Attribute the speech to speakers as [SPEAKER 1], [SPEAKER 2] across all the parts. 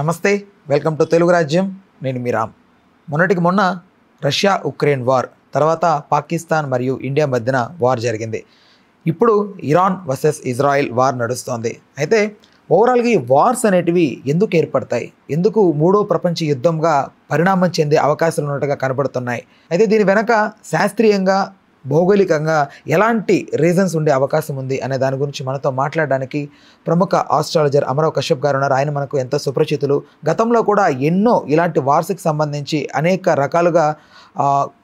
[SPEAKER 1] నమస్తే, welcome to Telugu రాజ్యం. నేను మీ రామ్. మొన్నటికి మొన్న రష్యా ఉక్రెయిన్ వార్ తర్వాత పాకిస్తాన్ మరియు ఇండియా మధ్యన వార్ జరిగింది. ఇప్పుడు ఇరాన్ వర్సెస్ ఇజ్రాయెల్ వార్ నడుస్తోంది. అయితే ఓవరాల్గా ఈ వార్స్ అనేటివి ఎందుకు ఏర్పడతాయి, ఎందుకు మూడో ప్రపంచ యుద్ధంగా పరిణామం చెందే అవకాశాలు ఉన్నట్టుగా కనబడుతున్నాయి? అయితే దీని వెనక శాస్త్రీయంగా భౌగోళికంగా ఎలాంటి రీజన్స్ ఉండే అవకాశం ఉంది అనే దాని గురించి మనతో మాట్లాడడానికి ప్రముఖ ఆస్ట్రాలజర్ అమరావ్ కశ్యప్ గారు ఉన్నారు. ఆయన మనకు ఎంతో సుపరిచితులు. గతంలో కూడా ఎన్నో ఇలాంటి వార్స్కి సంబంధించి అనేక రకాలుగా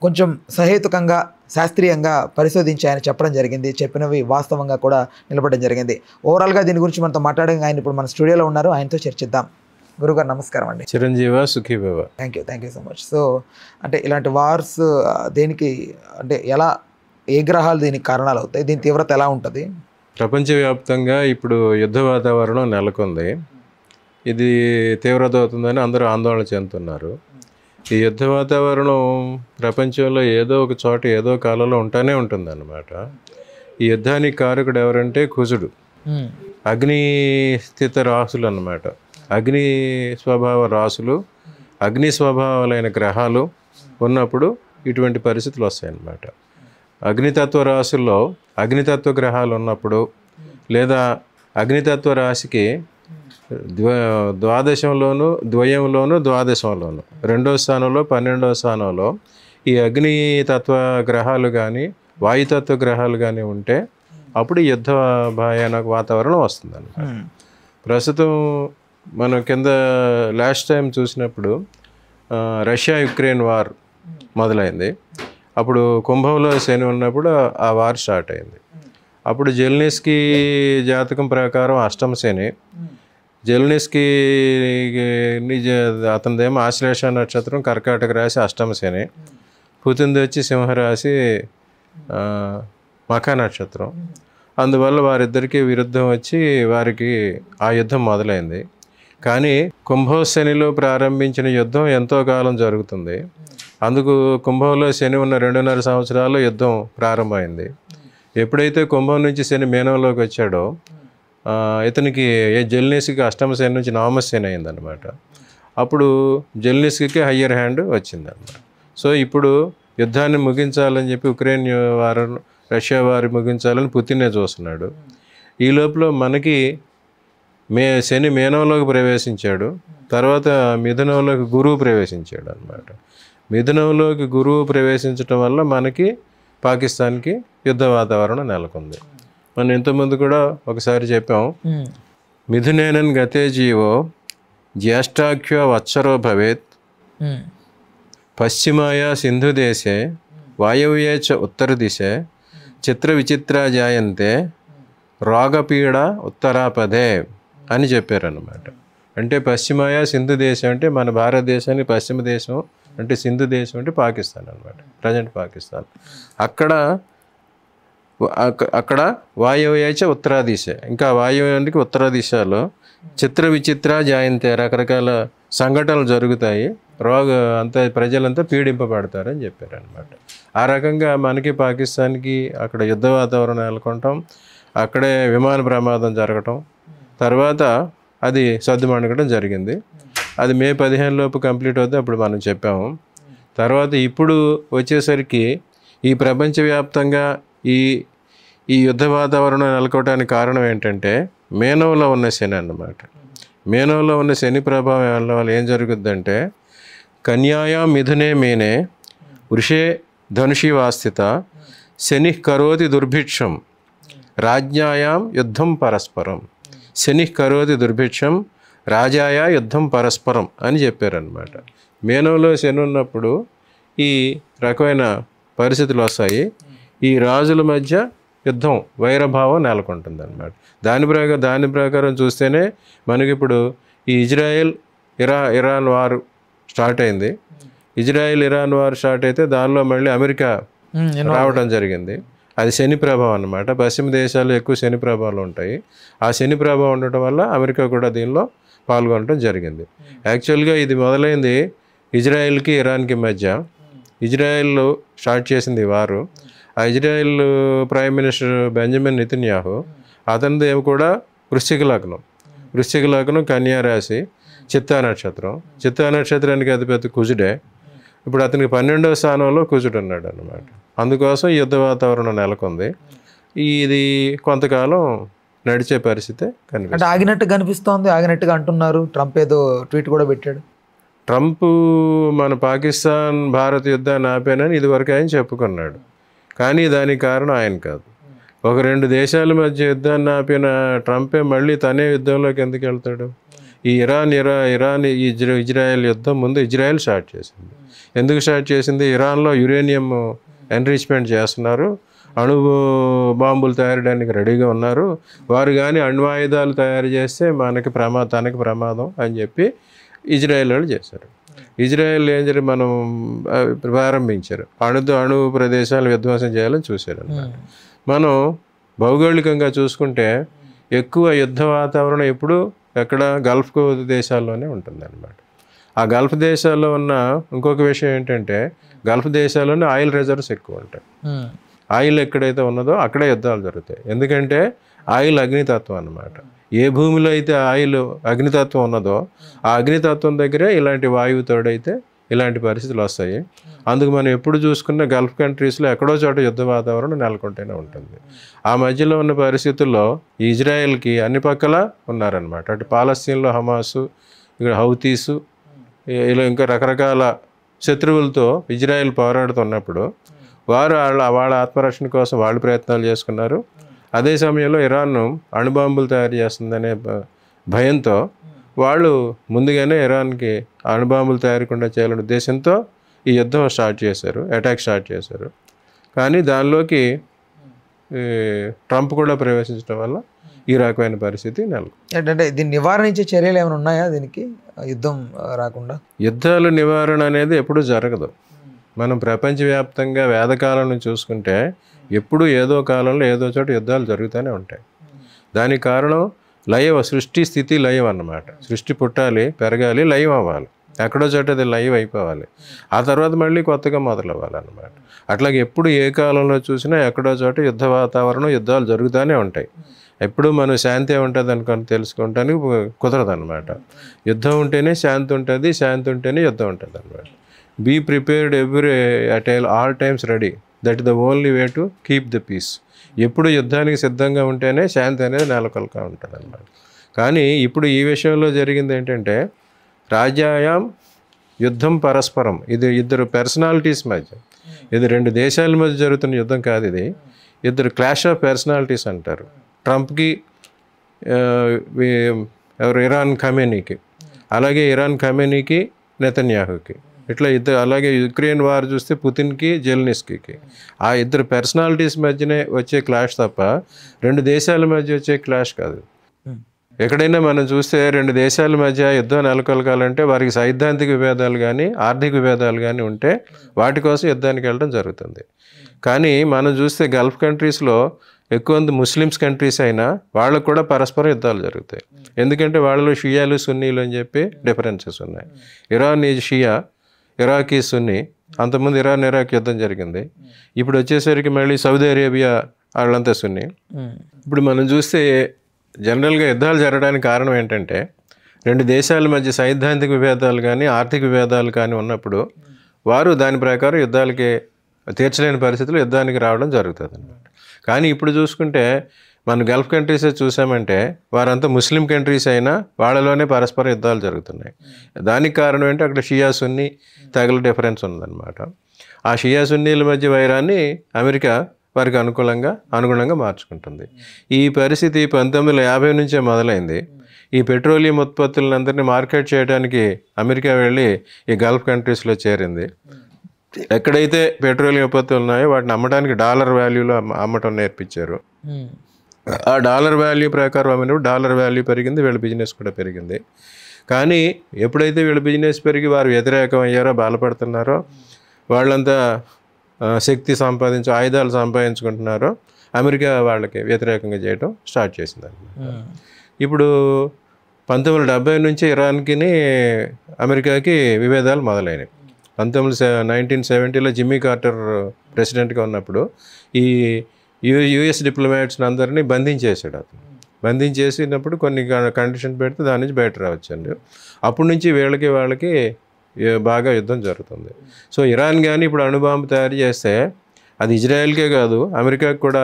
[SPEAKER 1] కొంచెం సహేతుకంగా శాస్త్రీయంగా పరిశోధించి ఆయన చెప్పడం జరిగింది. చెప్పినవి వాస్తవంగా కూడా నిలబడడం జరిగింది. ఓవరాల్గా దీని గురించి మనతో మాట్లాడడానికి ఆయన ఇప్పుడు మన స్టూడియోలో ఉన్నారు. ఆయనతో చర్చిద్దాం. గురుగారు నమస్కారం అండి.
[SPEAKER 2] చిరంజీవ సుఖీభవ.
[SPEAKER 1] Thank you so much. So అంటే ఇలాంటి వార్స్ దేనికి, అంటే ఎలా, ఏ గ్రహాలు దీనికి కారణాలు అవుతాయి, దీని తీవ్రత ఎలా ఉంటుంది?
[SPEAKER 2] ప్రపంచవ్యాప్తంగా ఇప్పుడు యుద్ధ వాతావరణం నెలకొంది. ఇది తీవ్రత అవుతుందని అందరూ ఆందోళన చెందుతున్నారు. ఈ యుద్ధ వాతావరణం ప్రపంచంలో ఏదో ఒక చోట ఏదో కాలంలో ఉంటూనే ఉంటుందన్నమాట. ఈ యుద్ధానికి కారకుడు ఎవరంటే కుజుడు. అగ్ని స్థిత రాసులు అన్నమాట. అగ్ని స్వభావ రాసులు, అగ్ని స్వభావాలైన గ్రహాలు ఉన్నప్పుడు ఇటువంటి పరిస్థితులు వస్తాయన్నమాట. అగ్నితత్వ రాశుల్లో అగ్నితత్వ గ్రహాలు ఉన్నప్పుడు, లేదా అగ్నితత్వ రాశికి ద్వాదశంలోను ద్వాదశంలోను రెండో స్థానంలో 12వ స్థానంలో ఈ అగ్నితత్వ గ్రహాలు కానీ వాయుతత్వ గ్రహాలు కానీ ఉంటే అప్పుడు యుద్ధ భయానక వాతావరణం వస్తుందన్నమాట. ప్రస్తుతం మనం కింద లాస్ట్ టైం చూసినప్పుడు రష్యా యుక్రెయిన్ వార్ మొదలైంది. అప్పుడు కుంభంలో శని ఉన్నప్పుడు ఆ వార్ స్టార్ట్ అయింది. అప్పుడు జెల్నిస్కీ జాతకం ప్రకారం అష్టమ శని. జెల్నిస్కీ అతనిదేమో ఆశ్లేష నక్షత్రం కర్కాటక రాశి అష్టమ శని. పుతిన్ది వచ్చి సింహరాశి మఖ నక్షత్రం. అందువల్ల వారిద్దరికీ విరుద్ధం వచ్చి వారికి ఆ యుద్ధం మొదలైంది. కానీ కుంభశనిలో ప్రారంభించిన యుద్ధం ఎంతో కాలం జరుగుతుంది. అందుకు కుంభంలో శని ఉన్న 2.5 సంవత్సరాలు యుద్ధం ప్రారంభమైంది. ఎప్పుడైతే కుంభం నుంచి శని మీనంలోకి వచ్చాడో ఇతనికి జెల్నిస్కీకి అష్టమ శని నుంచి నవమ శని అయిందనమాట. అప్పుడు జెల్నిస్కీకి హయ్యర్ హ్యాండ్ వచ్చిందన్నమాట. సో ఇప్పుడు యుద్ధాన్ని ముగించాలని చెప్పి ఉక్రెయిన్ వారు రష్యా వారి ముగించాలని పుతినే చూస్తున్నాడు. ఈ లోపల మనకి శని మీనంలోకి ప్రవేశించాడు. తర్వాత మిథునంలోకి గురువు ప్రవేశించాడు అనమాట. మిథునంలోకి గురువు ప్రవేశించడం వల్ల మనకి పాకిస్తాన్కి యుద్ధ వాతావరణం నెలకొంది. మనం ఇంతకుముందు కూడా ఒకసారి చెప్పాం. మిథునేనన్ గతే జీవో జ్యేష్ఠాఖ్యో వత్సరో భవేత్ పశ్చిమాయ సింధు దేశే వాయవ్యే చ ఉత్తర దిశే చిత్ర విచిత్ర జాయంతే రోగపీడ ఉత్తరాపదే అని చెప్పారన్నమాట. అంటే పశ్చిమాయ సింధు దేశం అంటే మన భారతదేశానికి పశ్చిమ దేశం అంటే సింధు దేశం అంటే పాకిస్తాన్ అనమాట, ప్రజెంట్ పాకిస్తాన్. అక్కడ వాయువ్యాచ ఉత్తరా దిశ, ఇంకా వాయువ్యానికి ఉత్తర దిశలో చిత్ర విచిత్ర జాయంతే రకరకాల సంఘటనలు జరుగుతాయి, ప్రజలంతా పీడింపబడతారని చెప్పారనమాట. ఆ రకంగా మనకి పాకిస్తాన్కి అక్కడ యుద్ధ వాతావరణం నెలకొనటం, అక్కడే విమాన ప్రమాదం జరగటం, తర్వాత అది సద్దుమణగడం జరిగింది. అది మే 15 లోపు కంప్లీట్ అవుతుంది. అప్పుడు మనం చెప్పాము. తర్వాత ఇప్పుడు వచ్చేసరికి ఈ ప్రపంచవ్యాప్తంగా ఈ యుద్ధ వాతావరణం నెలకొవడానికి కారణం ఏంటంటే మీనంలో ఉన్న శని అన్నమాట. మీనంలో ఉన్న శని ప్రభావం వల్ల ఏం జరుగుద్దంటే కన్యాయాం మిథునే మీనే వృషే ధనుషి వాస్థిత శని కరోతి దుర్భిక్షం రాజ్ఞాయాం యుద్ధం పరస్పరం. శని కరోతి దుర్భిక్షం రాజాయ యుద్ధం పరస్పరం అని చెప్పారనమాట. మీనంలో శని ఉన్నప్పుడు ఈ రకమైన పరిస్థితులు వస్తాయి. ఈ రాజుల మధ్య యుద్ధం వైరభావం నెలకొంటుంది అనమాట. దాని ప్రకారం చూస్తేనే మనకిప్పుడు ఈ ఇరాన్ వారు స్టార్ట్ అయింది. ఇరాన్ వారు స్టార్ట్ అయితే దానిలో మళ్ళీ అమెరికా రావడం జరిగింది. అది శని ప్రభావం అన్నమాట. పశ్చిమ దేశాల్లో ఎక్కువ శని ప్రభావాలు ఉంటాయి. ఆ శని ప్రభావం ఉండటం వల్ల అమెరికా కూడా దీనిలో పాల్గొనడం జరిగింది. యాక్చువల్గా ఇది మొదలైంది ఇజ్రాయెల్కి ఇరాన్కి మధ్య. ఇజ్రాయెల్ స్టార్ట్ చేసింది వారు. ఆ Israel prime minister Benjamin Netanyahu, అతనిది కూడా వృశ్చిక లగ్నం కన్యా రాశి. చిత్తా నక్షత్రం. చిత్తా నక్షత్రానికి అతిపెద్ద కుజుడే. ఇప్పుడు అతనికి 12వ స్థానంలో కుజుడు ఉన్నాడు అన్నమాట. అందుకోసం యుద్ధ వాతావరణం నెలకొంది. ఇది కొంతకాలం నడిచే పరిస్థితే కనిపిస్తుంది.
[SPEAKER 1] అంటే ఆగినట్టు కనిపిస్తోంది, ఆగినట్టుగా అంటున్నారు. ట్రంప్ ఏదో ట్వీట్ కూడా పెట్టాడు.
[SPEAKER 2] ట్రంప్ మన పాకిస్తాన్ భారత్ యుద్ధాన్ని ఆపానని ఇదివరకు ఆయన చెప్పుకున్నాడు. కానీ దానికి కారణం ఆయన కాదు. ఒక 2 దేశాల మధ్య యుద్ధాన్ని ఆపిన ట్రంపే మళ్ళీ తనే యుద్ధంలోకి ఎందుకు వెళ్తాడు? ఈ ఇరాన్ ఇజ్రాయెల్ యుద్ధం ముందు ఇజ్రాయెల్ స్టార్ట్ చేసింది. ఎందుకు స్టార్ట్ చేసింది? ఇరాన్లో యురేనియం ఎన్రిచ్మెంట్ చేస్తున్నారు, అణు బాంబులు తయారడానికి రెడీగా ఉన్నారు. వారు కానీ అణ్వాయుధాలు తయారు చేస్తే తనకి ప్రమాదం అని చెప్పి ఇజ్రాయెల్ వాళ్ళు చేశారు. ఇజ్రాయెల్ ఏం జరిగి మనం ప్రారంభించారు, అణు ప్రదేశాలు విధ్వంసం చేయాలని చూశారు. మనం భౌగోళికంగా చూసుకుంటే ఎక్కువ యుద్ధ వాతావరణం ఎప్పుడు ఎక్కడ గల్ఫ్ దేశాల్లోనే ఉంటుంది అన్నమాట. ఆ గల్ఫ్ దేశాల్లో ఉన్న ఇంకొక విషయం ఏంటంటే, గల్ఫ్ దేశాల్లోనే ఆయిల్ రిజర్వ్స్ ఎక్కువ ఉంటాయి. ఆయిల్ ఎక్కడైతే ఉన్నదో అక్కడే యుద్ధాలు జరుగుతాయి. ఎందుకంటే ఆయిల్ అగ్నితత్వం అన్నమాట. ఏ భూమిలో అయితే ఆయిల్ అగ్నితత్వం ఉన్నదో ఆ అగ్నితత్వం దగ్గరే ఇలాంటి వాయువు తోడైతే ఇలాంటి పరిస్థితులు వస్తాయి. అందుకు మనం ఎప్పుడు చూసుకున్న గల్ఫ్ కంట్రీస్లో ఎక్కడో చోట యుద్ధ వాతావరణం నెలకొంటూనే ఉంటుంది. ఆ మధ్యలో ఉన్న పరిస్థితుల్లో ఇజ్రాయెల్కి అన్ని పక్కల ఉన్నారనమాట. అటు పాలస్తీన్లో హమాసు, ఇక్కడ హౌతీసు, ఇలా ఇంకా రకరకాల శత్రువులతో ఇజ్రాయెల్ పోరాడుతున్నప్పుడు వాళ్ళ ఆత్మరక్షణ కోసం వాళ్ళు ప్రయత్నాలు చేసుకున్నారు. అదే సమయంలో ఇరాన్ అణుబాంబులు తయారు చేస్తుందనే భయంతో వాళ్ళు ముందుగానే ఇరాన్కి అణుబాంబులు తయారుకుండా చేయాలనే ఉద్దేశంతో ఈ యుద్ధం అటాక్ స్టార్ట్ చేశారు. కానీ దానిలోకి ట్రంప్ కూడా ప్రవేశించడం వల్ల ఈ రకమైన పరిస్థితి
[SPEAKER 1] ఏంటంటే దీన్ని నివారించే చర్యలు ఏమైనా ఉన్నాయా? దీనికి యుద్ధం రాకుండా
[SPEAKER 2] యుద్ధాల నివారణ అనేది ఎప్పుడూ జరగదు. మనం ప్రపంచవ్యాప్తంగా వేదకాలను చూసుకుంటే ఎప్పుడు ఏదో కాలంలో ఏదో చోట యుద్ధాలు జరుగుతూనే ఉంటాయి. దానికి కారణం సృష్టి స్థితి లయం అన్నమాట. సృష్టి పుట్టాలి, పెరగాలి, లయం అవ్వాలి. ఎక్కడో చోట అది లైవ్ అయిపోవాలి. ఆ తర్వాత మళ్ళీ కొత్తగా మొదలవ్వాలన్నమాట. అట్లాగే ఎప్పుడు ఏ కాలంలో చూసినా ఎక్కడో చోట యుద్ధ వాతావరణం, యుద్ధాలు జరుగుతూనే ఉంటాయి. ఎప్పుడు మనం శాంతి ఉంటుంది అనుకొని తెలుసుకోవటానికి కుదరదన్నమాట. యుద్ధం ఉంటేనే శాంతి ఉంటుంది, శాంతి ఉంటేనే యుద్ధం ఉంటుంది అన్నమాట. Be prepared at all times ready, that is the only way to keep the peace. ఎప్పుడు యుద్ధానికి సిద్ధంగా ఉంటేనే శాంతి అనేది నెలకొల్గా ఉంటుంది అన్నమాట. కానీ ఇప్పుడు ఈ విషయంలో జరిగింది ఏంటంటే, రాజ్యాయాం యుద్ధం పరస్పరం. ఇది ఇద్దరు పర్సనాలిటీస్ మధ్య, ఇది 2 దేశాల మధ్య జరుగుతున్న యుద్ధం కాదు. ఇది ఇద్దరు క్లాష్ ఆఫ్ పర్సనాలిటీస్ అంటారు. ట్రంప్కి ఇరాన్ ఖమేనీకి, అలాగే ఇరాన్ ఖమేనీకి నెతన్యాహుకి, ఇట్లా ఇద్దరు. అలాగే యుక్రెయిన్ వార్ చూస్తే పుతిన్కి జెలెన్స్కీకి. ఆ ఇద్దరు పర్సనాలిటీస్ మధ్యనే వచ్చే క్లాష్ తప్ప 2 దేశాల మధ్య వచ్చే క్లాష్ కాదు. ఎక్కడైనా మనం చూస్తే 2 దేశాల మధ్య యుద్ధం నెలకొల్గాలంటే వారికి సైద్ధాంతిక విభేదాలు కానీ ఆర్థిక విభేదాలు కానీ ఉంటే వాటి కోసం యుద్ధానికి వెళ్ళడం జరుగుతుంది. కానీ మనం చూస్తే గల్ఫ్ కంట్రీస్లో ఎక్కువ మంది ముస్లిమ్స్ కంట్రీస్ అయినా వాళ్ళకు కూడా పరస్పరం యుద్ధాలు జరుగుతాయి. ఎందుకంటే వాళ్ళలో షియాలు, సున్నీలు అని చెప్పి డిఫరెన్సెస్ ఉన్నాయి. Iran is Shia, Iraq is Sunni. అంతకుముందు ఇరాక్ యుద్ధం జరిగింది. ఇప్పుడు వచ్చేసరికి మళ్ళీ సౌదీ అరేబియా వాళ్ళంతా సున్నీ. ఇప్పుడు మనం చూస్తే జనరల్గా యుద్ధాలు జరగడానికి కారణం ఏంటంటే, 2 దేశాల మధ్య సైద్ధాంతిక విభేదాలు కానీ ఆర్థిక విభేదాలు కానీ ఉన్నప్పుడు వారు దాని ప్రకారం యుద్ధాలకి తీర్చలేని పరిస్థితులు యుద్ధానికి రావడం జరుగుతుంది అన్నమాట. కానీ ఇప్పుడు చూసుకుంటే మన గల్ఫ్ కంట్రీసే చూసామంటే వారంతా ముస్లిం కంట్రీస్ అయినా వాళ్ళలోనే పరస్పర యుద్ధాలు జరుగుతున్నాయి. దానికి కారణం ఏంటి, అక్కడ షియా సున్నీ తగల డిఫరెన్స్ ఉందన్నమాట. ఆ షియా సున్నీల మధ్య వైరాన్ని అమెరికా వారికి అనుగుణంగా మార్చుకుంటుంది. ఈ పరిస్థితి 1950 నుంచే మొదలైంది. ఈ పెట్రోలియం ఉత్పత్తులందరినీ మార్కెట్ చేయడానికి అమెరికా వెళ్ళి ఈ గల్ఫ్ కంట్రీస్లో చేరింది. ఎక్కడైతే పెట్రోలియం ఉత్పత్తులు ఉన్నాయో వాటిని అమ్మడానికి డాలర్ వాల్యూలో అమ్మటం నేర్పించారు. ఆ డాలర్ వాల్యూ ప్రకారం అమ్మినప్పుడు డాలర్ వాల్యూ పెరిగింది, వీళ్ళ బిజినెస్ కూడా పెరిగింది. కానీ ఎప్పుడైతే వీళ్ళ బిజినెస్ పెరిగి వారు వ్యతిరేకం అయ్యారో, బాధపడుతున్నారో, వాళ్ళంతా ఆయుధాలు సంపాదించుకుంటున్నారో అమెరికా వాళ్ళకి వ్యతిరేకంగా చేయడం స్టార్ట్ చేసింది అన్నమాట. ఇప్పుడు 1970 నుంచి ఇరాన్కి అమెరికాకి విభేదాలు మొదలైనవి. 1970లో జిమ్మీ కార్టర్ ప్రెసిడెంట్గా ఉన్నప్పుడు ఈ యుఎస్ డిప్లొమాట్స్ని అందరినీ బంధించేసాడు అతను. బంధించేసినప్పుడు కొన్ని కండిషన్ పెడితే దాని నుంచి బయట రావచ్చండి. అప్పటి నుంచి వాళ్ళకి బాగా యుద్ధం జరుగుతుంది. సో ఇరాన్ కానీ ఇప్పుడు అణుబాంబు తయారు చేస్తే అది ఇజ్రాయెల్కే కాదు అమెరికాకి కూడా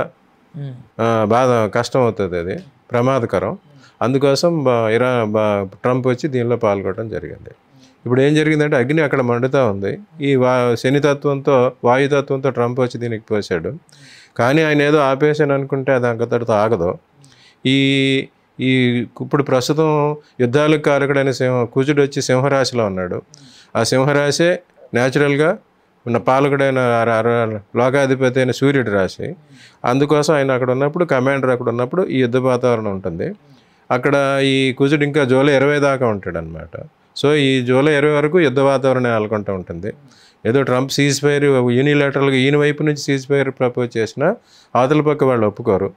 [SPEAKER 2] బాగా కష్టం అవుతుంది, అది ప్రమాదకరం. అందుకోసం ట్రంప్ వచ్చి దీనిలో పాల్గొనడం జరిగింది. ఇప్పుడు ఏం జరిగిందంటే అగ్ని అక్కడ మండుతూ ఉంది. ఈ శనితత్వంతో వాయుతత్వంతో ట్రంప్ వచ్చి దీనికి పోసాడు. కానీ ఆయన ఏదో ఆపేసాను అనుకుంటే అది అంకతడితో ఆగదు. ఇప్పుడు ప్రస్తుతం యుద్ధాలకు కారకుడైన కుజుడు వచ్చి సింహరాశిలో ఉన్నాడు. ఆ సింహరాశే న్యాచురల్గా ఉన్న పాలకుడైన లోకాధిపతి అయిన సూర్యుడి రాశి. అందుకోసం ఆయన అక్కడ ఉన్నప్పుడు, కమాండర్ అక్కడ ఉన్నప్పుడు ఈ యుద్ధ వాతావరణం ఉంటుంది. అక్కడ ఈ కుజుడు ఇంకా జూలై 20 దాకా ఉంటాడు అనమాట. సో ఈ జూలై 20 వరకు యుద్ధ వాతావరణం నెలకొంటూ ఉంటుంది. ఏదో ట్రంప్ సీజ్ ఫైర్ యూనిలాటరల్గా ఈయన వైపు నుంచి సీజ్ ఫైర్ ప్రపోజ్ చేసినా అవతల పక్క వాళ్ళు ఒప్పుకోరు,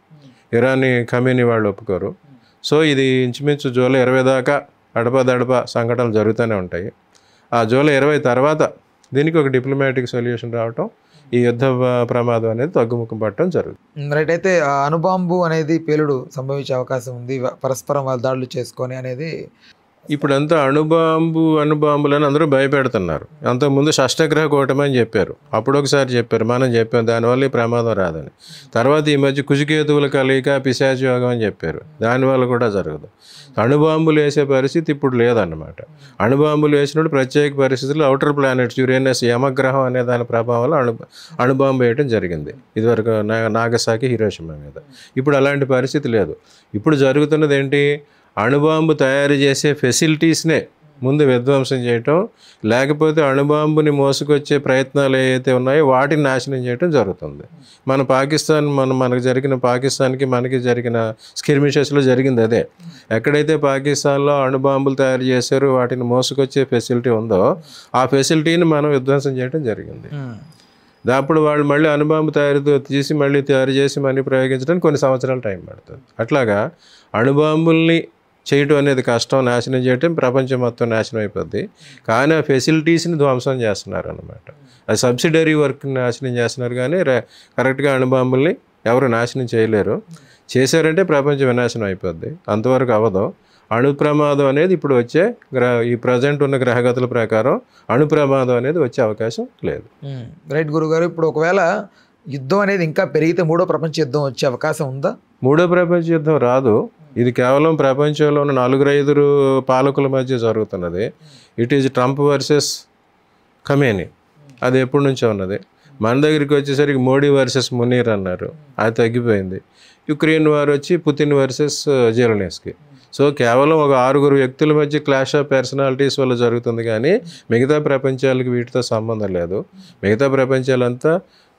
[SPEAKER 2] ఇరానీ ఖమేనీ వాళ్ళు ఒప్పుకోరు. సో ఇది ఇంచుమించు జూలై 20 దాకా అడపదడప సంఘటనలు జరుగుతూనే ఉంటాయి. ఆ జూలై 20 తర్వాత దీనికి ఒక డిప్లొమాటిక్ సొల్యూషన్ రావటం, ఈ యుద్ధ ప్రమాదం అనేది తగ్గుముఖం పట్టడం జరుగుతుంది.
[SPEAKER 1] రైట్. అయితే అణుబాంబు అనేది పేలుడు సంభవించే అవకాశం ఉంది, పరస్పరం వాళ్ళ దాడులు చేసుకొని అనేది.
[SPEAKER 2] ఇప్పుడంతా అణుబాంబులని అందరూ భయపెడుతున్నారు. అంతకుముందు షష్టగ్రహ కూటమి అని చెప్పారు, అప్పుడు ఒకసారి చెప్పారు, మనం చెప్పాం దానివల్ల ఈ ప్రమాదం రాదని. తర్వాత ఈ మధ్య కుజకేతువుల కలయిక పిశాచ యోగం అని చెప్పారు, దానివల్ల కూడా జరగదు. అణుబాంబులు వేసే పరిస్థితి ఇప్పుడు లేదన్నమాట. అణుబాంబులు వేసినప్పుడు ప్రత్యేక పరిస్థితుల్లో అవుటర్ ప్లానెట్స్ యురేనస్ యమగ్రహం అనే దాని ప్రభావం వల్ల అణుబాంబు వేయడం జరిగింది ఇదివరకు నాగసాకి హిరోషిమా మీద. ఇప్పుడు అలాంటి పరిస్థితి లేదు. ఇప్పుడు జరుగుతున్నది ఏంటి, అణుబాంబు తయారు చేసే ఫెసిలిటీస్నే ముందు విధ్వంసం చేయటం, లేకపోతే అణుబాంబుని మోసుకొచ్చే ప్రయత్నాలు ఏవైతే ఉన్నాయో వాటిని నాశనం చేయటం జరుగుతుంది. మనకు జరిగిన పాకిస్తాన్కి మనకి జరిగిన స్కిర్మిషెస్లో జరిగింది అదే. ఎక్కడైతే పాకిస్తాన్లో అణుబాంబులు తయారు చేశారో వాటిని మోసుకొచ్చే ఫెసిలిటీ ఉందో ఆ ఫెసిలిటీని మనం విధ్వంసం చేయడం జరిగింది. అప్పుడు వాళ్ళు మళ్ళీ అణుబాంబు తయారు చేసి మళ్ళీ ప్రయోగించడానికి కొన్ని సంవత్సరాలు టైం పడుతుంది. అట్లాగా అణుబాంబుల్ని చేయటం అనేది కష్టం, నాశనం చేయటం ప్రపంచం మొత్తం నాశనం అయిపోద్ది. కానీ ఆ ఫెసిలిటీస్ని ధ్వంసం చేస్తున్నారు అన్నమాట. అది సబ్సిడరీ వర్క్ని నాశనం చేస్తున్నారు, కానీ కరెక్ట్గా అణుబాంబుల్ని ఎవరు నాశనం చేయలేరు. చేశారంటే ప్రపంచం వినాశనం అయిపోద్ది, అంతవరకు అవ్వదు. అణు ప్రమాదం అనేది ఇప్పుడు వచ్చే ఈ ప్రజెంట్ ఉన్న గ్రహగతుల ప్రకారం అణు ప్రమాదం అనేది వచ్చే అవకాశం లేదు.
[SPEAKER 1] రైట్ గురుగారు, ఇప్పుడు ఒకవేళ యుద్ధం అనేది ఇంకా పెరిగితే మూడో ప్రపంచ యుద్ధం వచ్చే అవకాశం ఉందా?
[SPEAKER 2] మూడో ప్రపంచ యుద్ధం రాదు. ఇది కేవలం ప్రపంచంలో ఉన్న 4-5 పాలకుల మధ్య జరుగుతున్నది. It is Trump versus Khamenei, అది ఎప్పటి నుంచో ఉన్నది. మన దగ్గరికి వచ్చేసరికి మోడీ వర్సెస్ మునీర్ అన్నారు, అది తగ్గిపోయింది. యుక్రెయిన్ వార్ వచ్చి పుతిన్ వర్సెస్ జెలెన్స్కీ. సో కేవలం ఒక 6 వ్యక్తుల మధ్య క్లాష్ ఆఫ్ పర్సనాలిటీస్ వల్ల జరుగుతుంది, కానీ మిగతా ప్రపంచాలకు వీటితో సంబంధం లేదు. మిగతా ప్రపంచాలంతా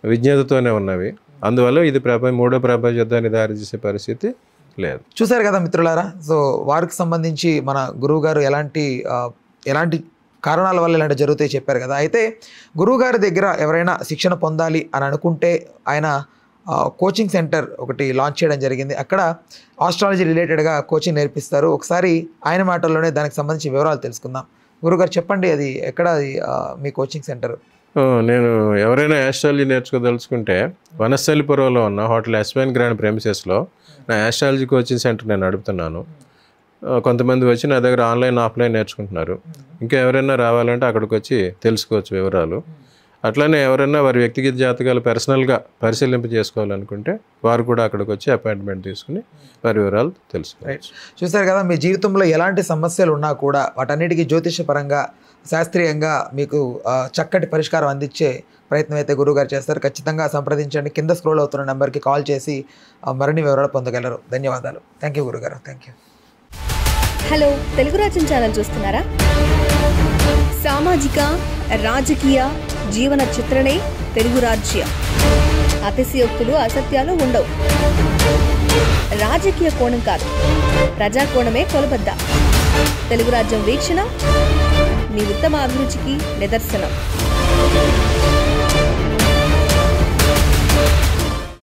[SPEAKER 2] విజ్ఞతతోనే ఉన్నవి. అందువల్ల ఇది మూడో ప్రపంచ యుద్ధాన్ని దారితీసే పరిస్థితి లేదు.
[SPEAKER 1] చూశారు కదా మిత్రులారా. సో వారికి సంబంధించి మన గురువుగారు ఎలాంటి కారణాల వల్ల ఇలాంటి జరుగుతాయి చెప్పారు కదా. అయితే గురువుగారి దగ్గర ఎవరైనా శిక్షణ పొందాలి అని అనుకుంటే ఆయన కోచింగ్ సెంటర్ ఒకటి లాంచ్ చేయడం జరిగింది. అక్కడ ఆస్ట్రాలజీ రిలేటెడ్గా కోచింగ్ నేర్పిస్తారు. ఒకసారి ఆయన మాటల్లోనే దానికి సంబంధించి వివరాలు తెలుసుకుందాం. గురుగారు చెప్పండి, అది ఎక్కడ మీ కోచింగ్ సెంటర్?
[SPEAKER 2] నేను ఎవరైనా ఆస్ట్రాలజీ నేర్చుకోదలుచుకుంటే వనస్థలిపురంలో ఉన్న హోటల్ ఎస్వైన్ గ్రాండ్ ప్రెమిసెస్లో నా ఆస్ట్రాలజీ కోచింగ్ సెంటర్ నేను నడుపుతున్నాను. కొంతమంది వచ్చి నా దగ్గర ఆన్లైన్ ఆఫ్లైన్ నేర్చుకుంటున్నారు. ఇంకా ఎవరైనా రావాలంటే అక్కడికి వచ్చి తెలుసుకోవచ్చు వివరాలు. అట్లనే ఎవరైనా వారి వ్యక్తిగత జాతకాలు పర్సనల్గా పరిశీలింప చేసుకోవాలనుకుంటే వారు కూడా అక్కడికి వచ్చి అపాయింట్మెంట్ తీసుకుని వారి వివరాలు తెలుసుకోవచ్చు.
[SPEAKER 1] చూస్తారు కదా, మీ జీవితంలో ఎలాంటి సమస్యలు ఉన్నా కూడా వాటన్నిటికీ జ్యోతిషపరంగా శాస్త్రీయంగా మీకు చక్కటి పరిష్కారం అందించే ప్రయత్నం అయితే గురువుగారు చేస్తారు. ఖచ్చితంగా సంప్రదించండి. కింద స్క్రోల్ అవుతున్న నెంబర్కి కాల్ చేసి మరిన్ని వివరాలు పొందగలరు. ధన్యవాదాలు. థ్యాంక్ యూ గురుగారు. Thank you.
[SPEAKER 3] హలో, తెలుగు రాజ్యం ఛానల్ చూస్తున్నారా? సామాజిక రాజకీయ జీవన చిత్రణే తెలుగు రాజ్యం. అతిశయోక్తులు అసత్యాలు ఉండవు. రాజకీయ కోణం కాదు, ప్రజా కోణమే కొలబద్ద. తెలుగు రాజ్యం వీక్షణ మీ ఉత్తమ అభిరుచికి నిదర్శనం.